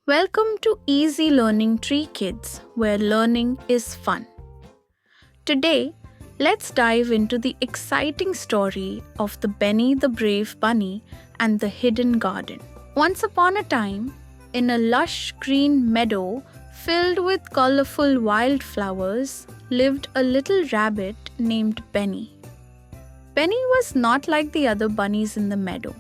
Welcome to Easy Learning Tree Kids, where learning is fun. Today, let's dive into the exciting story of the Benny the Brave Bunny and the Hidden Garden. Once upon a time, in a lush green meadow filled with colorful wildflowers, lived a little rabbit named Benny. Benny was not like the other bunnies in the meadow.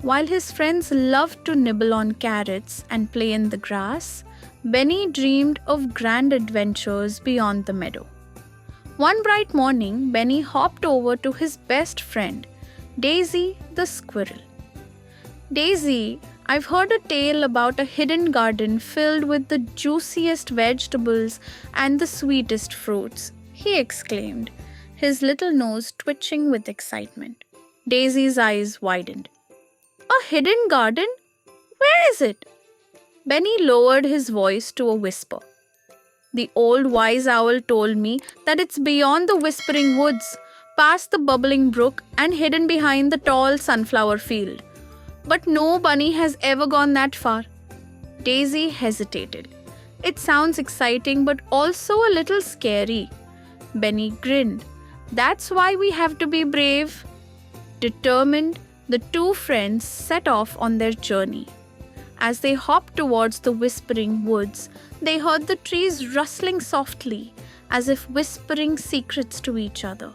While his friends loved to nibble on carrots and play in the grass, Benny dreamed of grand adventures beyond the meadow. One bright morning, Benny hopped over to his best friend, Daisy the squirrel. "Daisy, I've heard a tale about a hidden garden filled with the juiciest vegetables and the sweetest fruits," he exclaimed, his little nose twitching with excitement. Daisy's eyes widened. "A hidden garden? Where is it?" Benny lowered his voice to a whisper. "The old wise owl told me that it's beyond the whispering woods, past the bubbling brook, and hidden behind the tall sunflower field. But no bunny has ever gone that far." Daisy hesitated. "It sounds exciting but also a little scary." Benny grinned. "That's why we have to be brave." Determined, the two friends set off on their journey. As they hopped towards the whispering woods, they heard the trees rustling softly, as if whispering secrets to each other.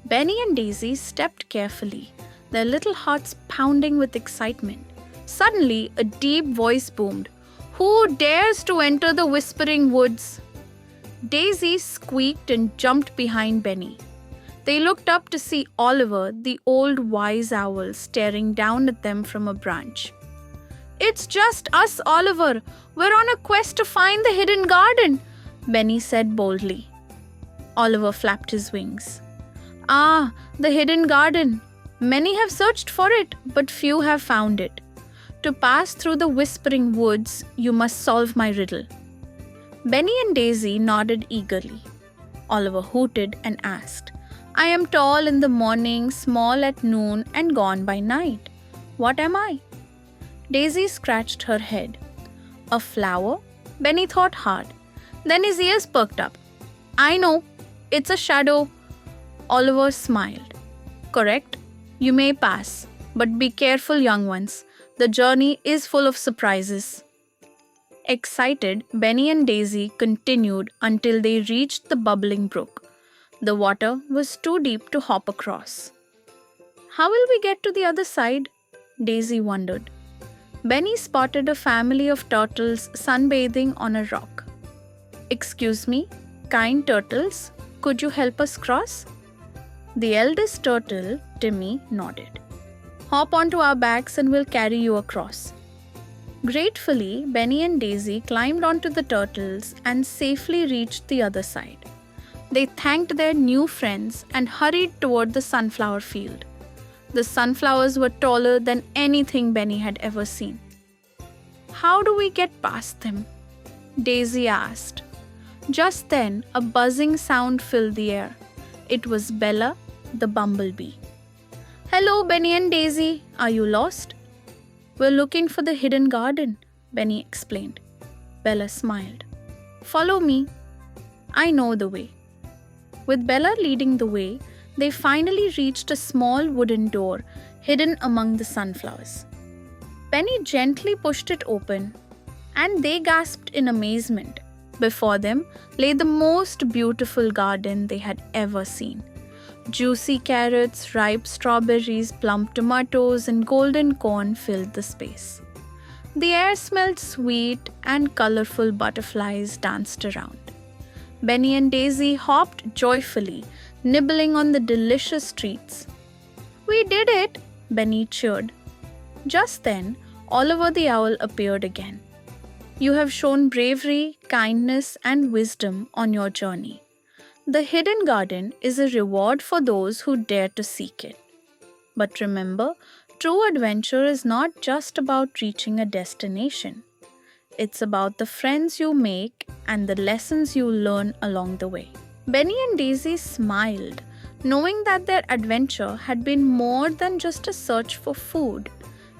Benny and Daisy stepped carefully, their little hearts pounding with excitement. Suddenly, a deep voice boomed, "Who dares to enter the whispering woods?" Daisy squeaked and jumped behind Benny. They looked up to see Oliver, the old wise owl, staring down at them from a branch. "It's just us, Oliver. We're on a quest to find the hidden garden," Benny said boldly. Oliver flapped his wings. "Ah, the hidden garden. Many have searched for it, but few have found it. To pass through the whispering woods, you must solve my riddle." Benny and Daisy nodded eagerly. Oliver hooted and asked, "I am tall in the morning, small at noon, and gone by night. What am I?" Daisy scratched her head. "A flower?" Benny thought hard. Then his ears perked up. "I know. It's a shadow." Oliver smiled. "Correct. You may pass. But be careful, young ones. The journey is full of surprises." Excited, Benny and Daisy continued until they reached the bubbling brook. The water was too deep to hop across. "How will we get to the other side?" Daisy wondered. Benny spotted a family of turtles sunbathing on a rock. "Excuse me, kind turtles, could you help us cross?" The eldest turtle, Timmy, nodded. "Hop onto our backs and we'll carry you across." Gratefully, Benny and Daisy climbed onto the turtles and safely reached the other side. They thanked their new friends and hurried toward the sunflower field. The sunflowers were taller than anything Benny had ever seen. "How do we get past them?" Daisy asked. Just then, a buzzing sound filled the air. It was Bella, the bumblebee. "Hello, Benny and Daisy. Are you lost?" "We're looking for the hidden garden," Benny explained. Bella smiled. "Follow me. I know the way." With Bella leading the way, they finally reached a small wooden door hidden among the sunflowers. Benny gently pushed it open, and they gasped in amazement. Before them lay the most beautiful garden they had ever seen. Juicy carrots, ripe strawberries, plump tomatoes, and golden corn filled the space. The air smelled sweet, and colorful butterflies danced around. Benny and Daisy hopped joyfully, nibbling on the delicious treats. "We did it!" Benny cheered. Just then, Oliver the owl appeared again. "You have shown bravery, kindness, and wisdom on your journey. The hidden garden is a reward for those who dare to seek it. But remember, true adventure is not just about reaching a destination. It's about the friends you make and the lessons you learn along the way." Benny and Daisy smiled, knowing that their adventure had been more than just a search for food.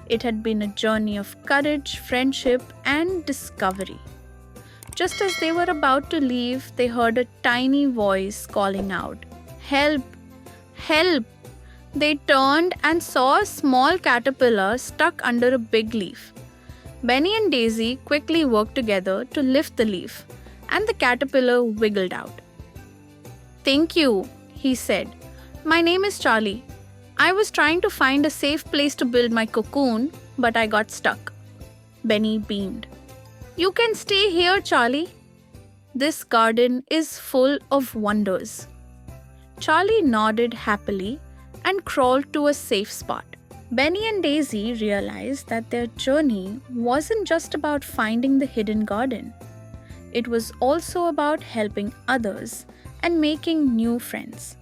It had been a journey of courage, friendship, and discovery. Just as they were about to leave, they heard a tiny voice calling out, "Help! Help!" They turned and saw a small caterpillar stuck under a big leaf. Benny and Daisy quickly worked together to lift the leaf, and the caterpillar wiggled out. "Thank you," he said. "My name is Charlie. I was trying to find a safe place to build my cocoon, but I got stuck." Benny beamed. "You can stay here, Charlie. This garden is full of wonders." Charlie nodded happily and crawled to a safe spot. Benny and Daisy realized that their journey wasn't just about finding the hidden garden. It was also about helping others and making new friends.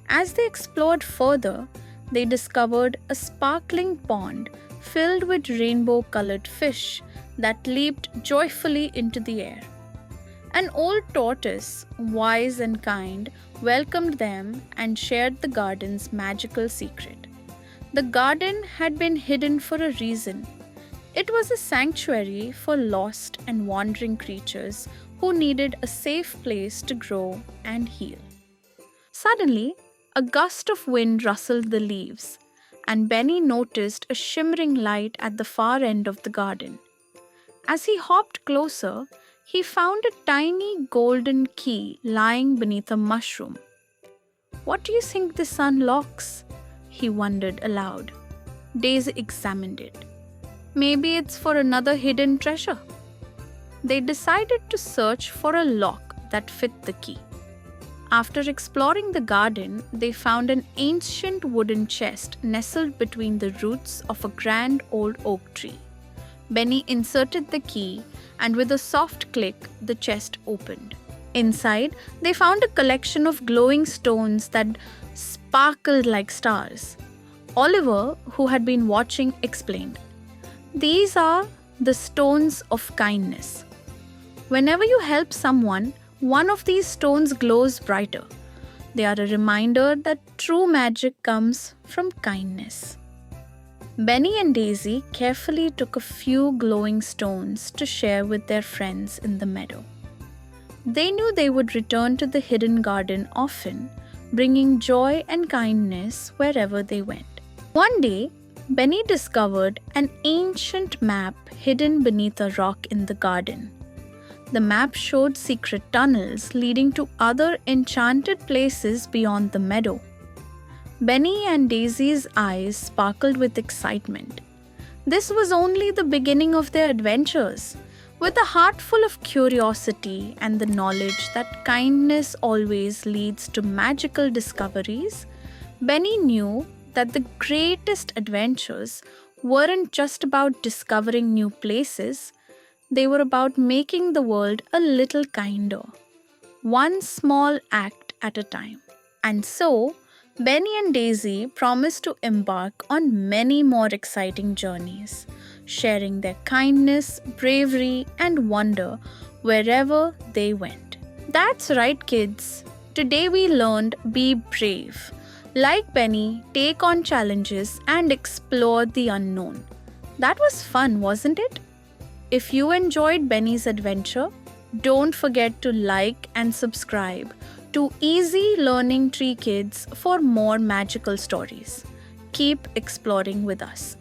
As they explored further, they discovered a sparkling pond filled with rainbow-colored fish that leaped joyfully into the air. An old tortoise, wise and kind, welcomed them and shared the garden's magical secret. The garden had been hidden for a reason. It was a sanctuary for lost and wandering creatures who needed a safe place to grow and heal. Suddenly, a gust of wind rustled the leaves, and Benny noticed a shimmering light at the far end of the garden. As he hopped closer, he found a tiny golden key lying beneath a mushroom. "What do you think this unlocks?" he wondered aloud. Daisy examined it. "Maybe it's for another hidden treasure." They decided to search for a lock that fit the key. After exploring the garden, they found an ancient wooden chest nestled between the roots of a grand old oak tree. Benny inserted the key, and with a soft click, the chest opened. Inside, they found a collection of glowing stones that sparkled like stars. Oliver, who had been watching, explained, "These are the stones of kindness. Whenever you help someone, one of these stones glows brighter. They are a reminder that true magic comes from kindness." Benny and Daisy carefully took a few glowing stones to share with their friends in the meadow. They knew they would return to the hidden garden often, bringing joy and kindness wherever they went. One day, Benny discovered an ancient map hidden beneath a rock in the garden. The map showed secret tunnels leading to other enchanted places beyond the meadow. Benny and Daisy's eyes sparkled with excitement. This was only the beginning of their adventures. With a heart full of curiosity and the knowledge that kindness always leads to magical discoveries, Benny knew that the greatest adventures weren't just about discovering new places, they were about making the world a little kinder, one small act at a time. And so, Benny and Daisy promised to embark on many more exciting journeys, sharing their kindness, bravery, and wonder wherever they went. That's right, kids. Today we learned be brave. Like Benny, take on challenges and explore the unknown. That was fun, wasn't it? If you enjoyed Benny's adventure, don't forget to like and subscribe to Easy Learning Tree Kids for more magical stories. Keep exploring with us.